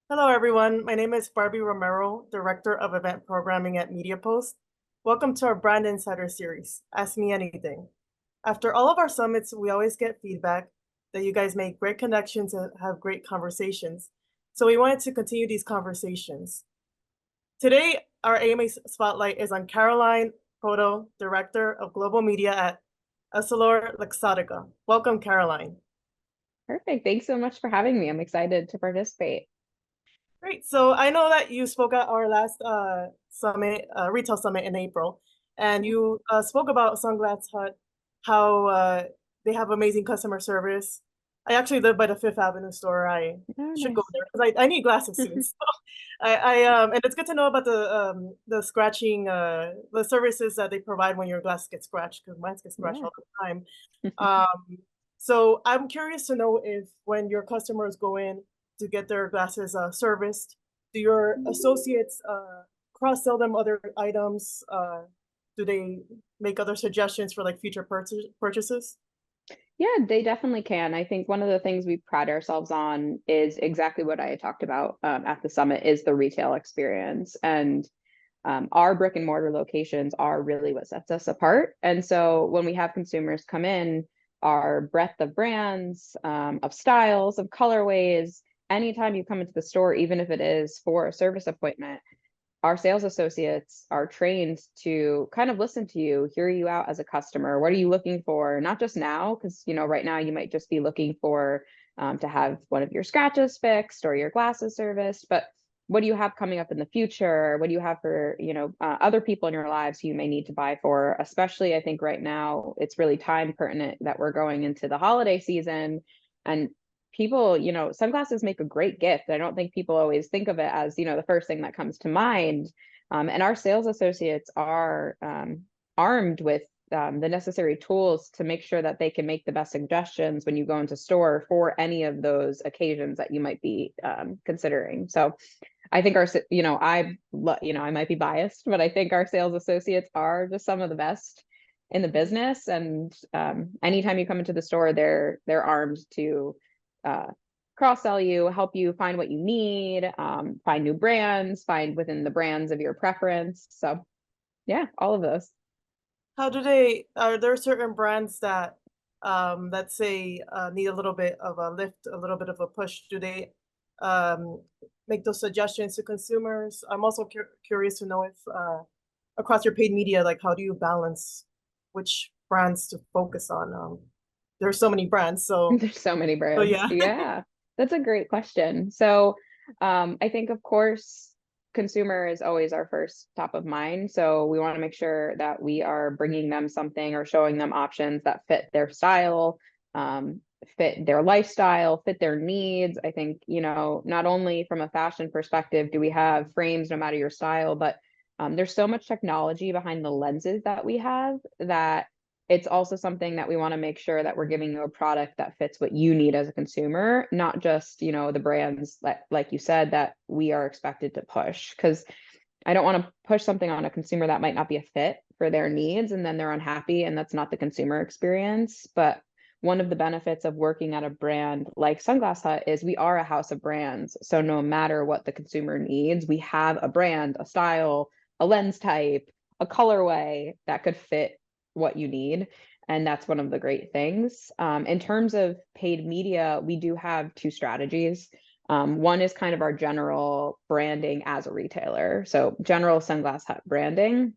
Hello, everyone. My name is Barbie Romero, Director of Event Programming at MediaPost. Welcome to our Brand Insider series, Ask Me Anything. After all of our summits, we always get feedback that you guys make great connections and have great conversations. So we wanted to continue these conversations. Today, our AMA spotlight is on Caroline Proto, Director of Global Media at EssilorLuxottica. Welcome, Caroline. Perfect. Thanks so much for having me. I'm excited to participate. Great. So I know that you spoke at our last summit, retail summit in April, and Yeah. you spoke about Sunglass Hut, how they have amazing customer service. I actually live by the Fifth Avenue store. I Oh, should go nice. there because I need glasses soon. So and it's good to know about the scratching the services that they provide when your glasses get scratched because mine get scratched Yeah. all the time. Um, so I'm curious to know if when your customers go in to get their glasses serviced, do your associates cross-sell them other items? Do they make other suggestions for like future purchases? Yeah, they definitely can. I think one of the things we pride ourselves on is exactly what I had talked about at the summit is the retail experience. And our brick and mortar locations are really what sets us apart. And so when we have consumers come in, our breadth of brands, of styles, of colorways, anytime you come into the store, even if it is for a service appointment, our sales associates are trained to kind of listen to you, hear you out as a customer. What are you looking for? Not just now, because right now you might just be looking for to have one of your scratches fixed or your glasses serviced, but what do you have coming up in the future? What do you have for other people in your lives who you may need to buy for? Especially, I think right now it's really time pertinent that we're going into the holiday season, and people, sunglasses make a great gift. I don't think people always think of it as, the first thing that comes to mind. And our sales associates are armed with the necessary tools to make sure that they can make the best suggestions when you go into store for any of those occasions that you might be considering. So I think I might be biased, but I think our sales associates are just some of the best in the business. And anytime you come into the store, they're armed to uh, cross sell you, help you find what you need, find new brands, find within the brands of your preference. So yeah, all of those. How do they, are there certain brands that, let's say, need a little bit of a lift, a little bit of a push? Do they um, make those suggestions to consumers? I'm also curious to know if across your paid media, like how do you balance which brands to focus on? There's so many brands, There's so many so brands. yeah. Yeah, that's a great question. So, I think, of course, consumer is always our first top of mind. So we want to make sure that we are bringing them something or showing them options that fit their style, fit their lifestyle, fit their needs. I think, not only from a fashion perspective do we have frames no matter your style, but there's so much technology behind the lenses that we have that it's also something that we want to make sure that we're giving you a product that fits what you need as a consumer, not just, the brands that, like you said, that we are expected to push. Because I don't want to push something on a consumer that might not be a fit for their needs and then they're unhappy and that's not the consumer experience. But one of the benefits of working at a brand like Sunglass Hut is we are a house of brands. So no matter what the consumer needs, we have a brand, a style, a lens type, a colorway that could fit what you need. And that's one of the great things. In terms of paid media, we do have two strategies. One is kind of our general branding as a retailer. So, general Sunglass Hut branding.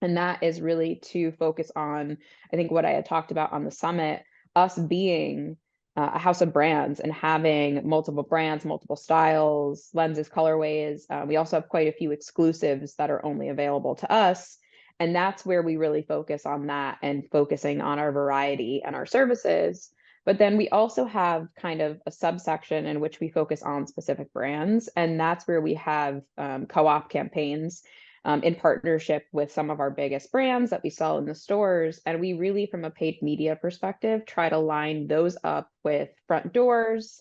And that is really to focus on, I think, what I had talked about on the summit, us being a house of brands and having multiple brands, multiple styles, lenses, colorways. We also have quite a few exclusives that are only available to us. And that's where we really focus on that and focusing on our variety and our services. But then we also have kind of a subsection in which we focus on specific brands. And that's where we have co op campaigns in partnership with some of our biggest brands that we sell in the stores. And we really, from a paid media perspective, try to line those up with front doors.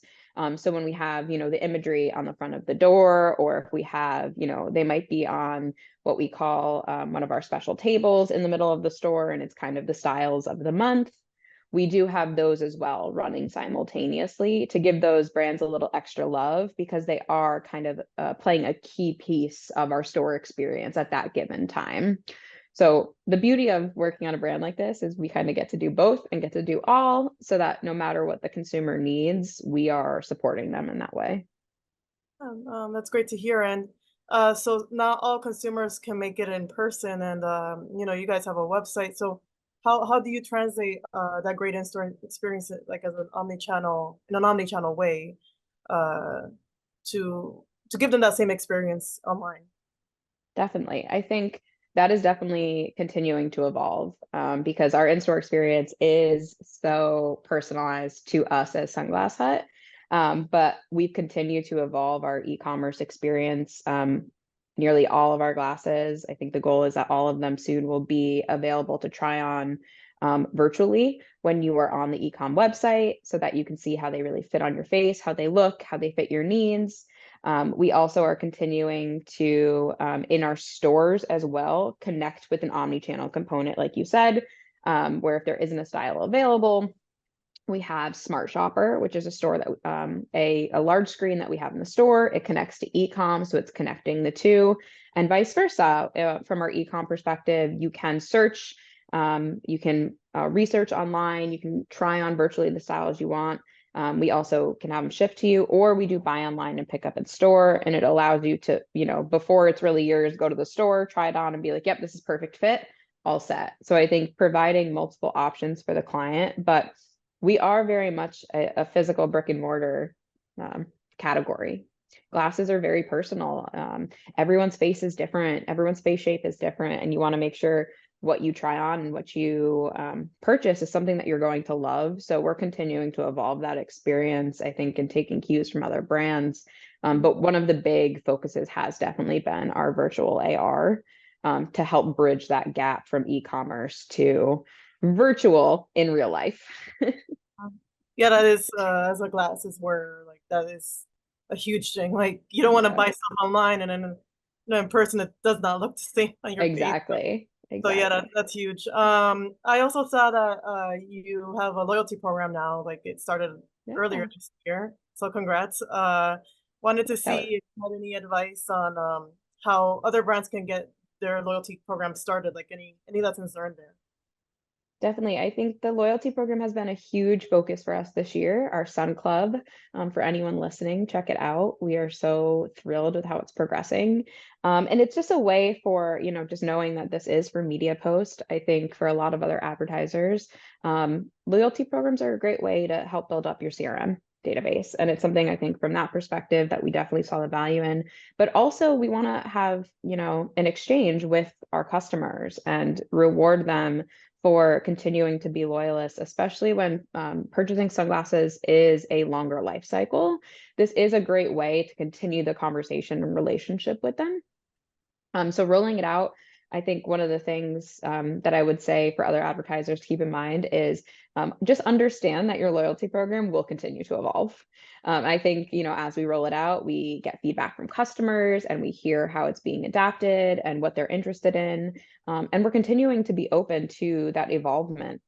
So when we have, the imagery on the front of the door, or if we have, they might be on what we call one of our special tables in the middle of the store, and it's kind of the styles of the month. we do have those as well running simultaneously to give those brands a little extra love, because they are kind of playing a key piece of our store experience at that given time. So the beauty of working on a brand like this is we kind of get to do both and get to do all, so that no matter what the consumer needs, we are supporting them in that way. That's great to hear. And so not all consumers can make it in person, and you guys have a website. So how do you translate that great in-store experience like as an omni-channel way uh, to give them that same experience online? Definitely. I think that is definitely continuing to evolve, because our in-store experience is so personalized to us as Sunglass Hut. But we've continued to evolve our e-commerce experience. Nearly all of our glasses, I think the goal is that all of them soon will be available to try on virtually when you are on the e-com website, so that you can see how they really fit on your face, how they look, how they fit your needs. We also are continuing to, in our stores as well, connect with an omni-channel component, like you said, where if there isn't a style available, we have Smart Shopper, which is a store that a large screen that we have in the store. It connects to e-com, so it's connecting the two, and vice versa. From our e-com perspective, you can search, you can research online, you can try on virtually the styles you want. We also can have them shipped to you, or we do buy online and pick up in store. And it allows you to, before it's really yours, go to the store, try it on and be like, yep, this is perfect fit, all set. So I think providing multiple options for the client, but we are very much a physical brick and mortar category. Glasses are very personal. Everyone's face is different. Everyone's face shape is different. And you want to make sure what you try on and what you purchase is something that you're going to love. So we're continuing to evolve that experience, I think, and taking cues from other brands. But one of the big focuses has definitely been our virtual AR, to help bridge that gap from e-commerce to virtual in real life. Yeah, that is as a glasses wearer, like that is a huge thing. Like you don't want to Yeah, buy stuff online and then in person it does not look the same on your face. exactly. So yeah, Exactly. that's huge. I also saw that you have a loyalty program now, like it started earlier Yeah. this year. So congrats. Wanted to see That if you had any advice on how other brands can get their loyalty program started, like any lessons learned there. Definitely. I think the loyalty program has been a huge focus for us this year. Our Sun Club, for anyone listening, check it out. We are so thrilled with how it's progressing. And it's just a way for, just knowing that this is for Media Post. I think for a lot of other advertisers, loyalty programs are a great way to help build up your CRM database. And it's something I think from that perspective that we definitely saw the value in. But also we want to have, an exchange with our customers and reward them for continuing to be loyalists, especially when purchasing sunglasses is a longer life cycle. This is a great way to continue the conversation and relationship with them. So rolling it out, I think one of the things that I would say for other advertisers to keep in mind is just understand that your loyalty program will continue to evolve. I think, as we roll it out, we get feedback from customers and we hear how it's being adapted and what they're interested in. And we're continuing to be open to that evolvement.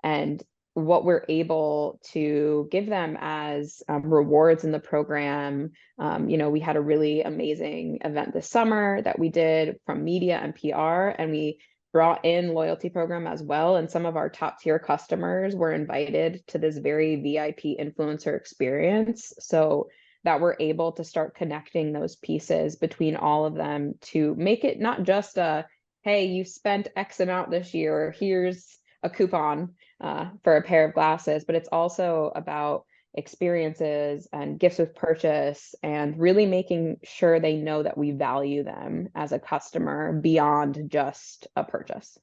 And what we're able to give them as rewards in the program. We had a really amazing event this summer that we did from media and PR, and we brought in loyalty program as well. And some of our top tier customers were invited to this very VIP influencer experience. So that we're able to start connecting those pieces between all of them to make it not just a, hey, you spent X amount this year, or here's a coupon for a pair of glasses, but it's also about experiences and gifts with purchase and really making sure they know that we value them as a customer beyond just a purchase.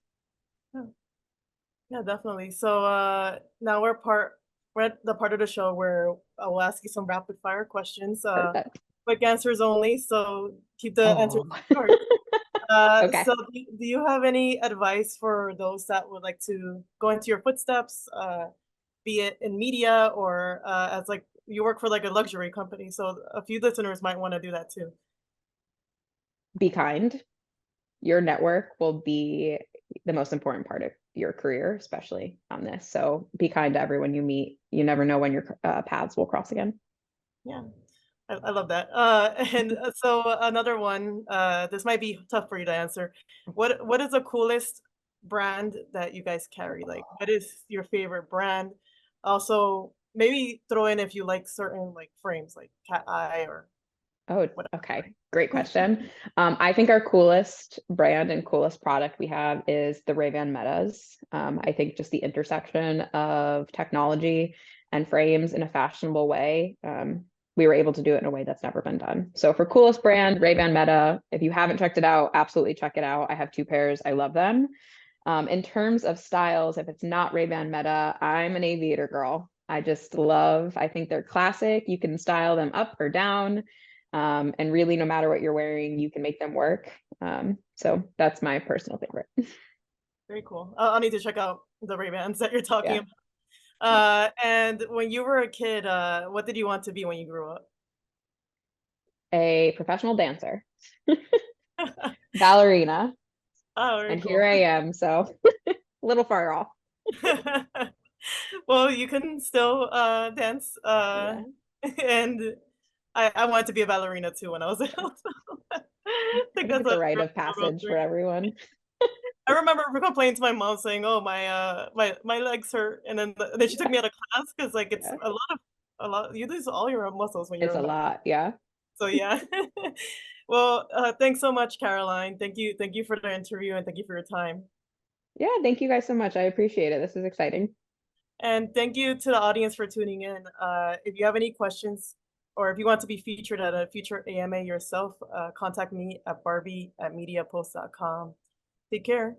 Yeah, yeah, definitely. So now we're at the part of the show where I will ask you some rapid fire questions. Perfect. Quick answers only, so keep the answers Oh, short. okay. So do you have any advice for those that would like to go into your footsteps, be it in media or as like you work for like a luxury company? So a few listeners might want to do that too. Be kind. Your network will be the most important part your career, especially on this. So be kind to everyone you meet. You never know when your paths will cross again. Yeah, I love that. And so another one, this might be tough for you to answer. What is the coolest brand that you guys carry? Like, what is your favorite brand? Also, maybe throw in if you like certain like frames, like cat eye or Oh, whatever. okay. Great question. I think our coolest brand and coolest product we have is the Ray-Ban Metas. I think just the intersection of technology and frames in a fashionable way. We were able to do it in a way that's never been done. So for coolest brand, Ray-Ban Meta. If you haven't checked it out, absolutely check it out. I have 2 pairs. I love them. In terms of styles, if it's not Ray-Ban Meta, I'm an aviator girl. I think they're classic. You can style them up or down. And really, no matter what you're wearing, you can make them work. So that's my personal favorite. Very cool. I'll need to check out the Ray-Bans that you're talking Yeah. about. And when you were a kid, what did you want to be when you grew up? A professional dancer, ballerina, Oh, very and here cool. I am. So a little far off. Well, you can still dance. Yeah. And I wanted to be a ballerina too when I was little. I I think think that's it's a a rite of real passage for dream. everyone. I remember complaining to my mom saying, "Oh, my legs hurt," and then she took Yeah. me out of class because like it's Yeah. a lot. You lose all your muscles when It's you're a lot. Yeah. so yeah. Well, thanks so much, Caroline. Thank you for the interview and thank you for your time. Yeah. Thank you guys so much. I appreciate it. This is exciting. And thank you to the audience for tuning in. If you have any questions or if you want to be featured at a future AMA yourself, contact me at barbie@mediapost.com. Take care.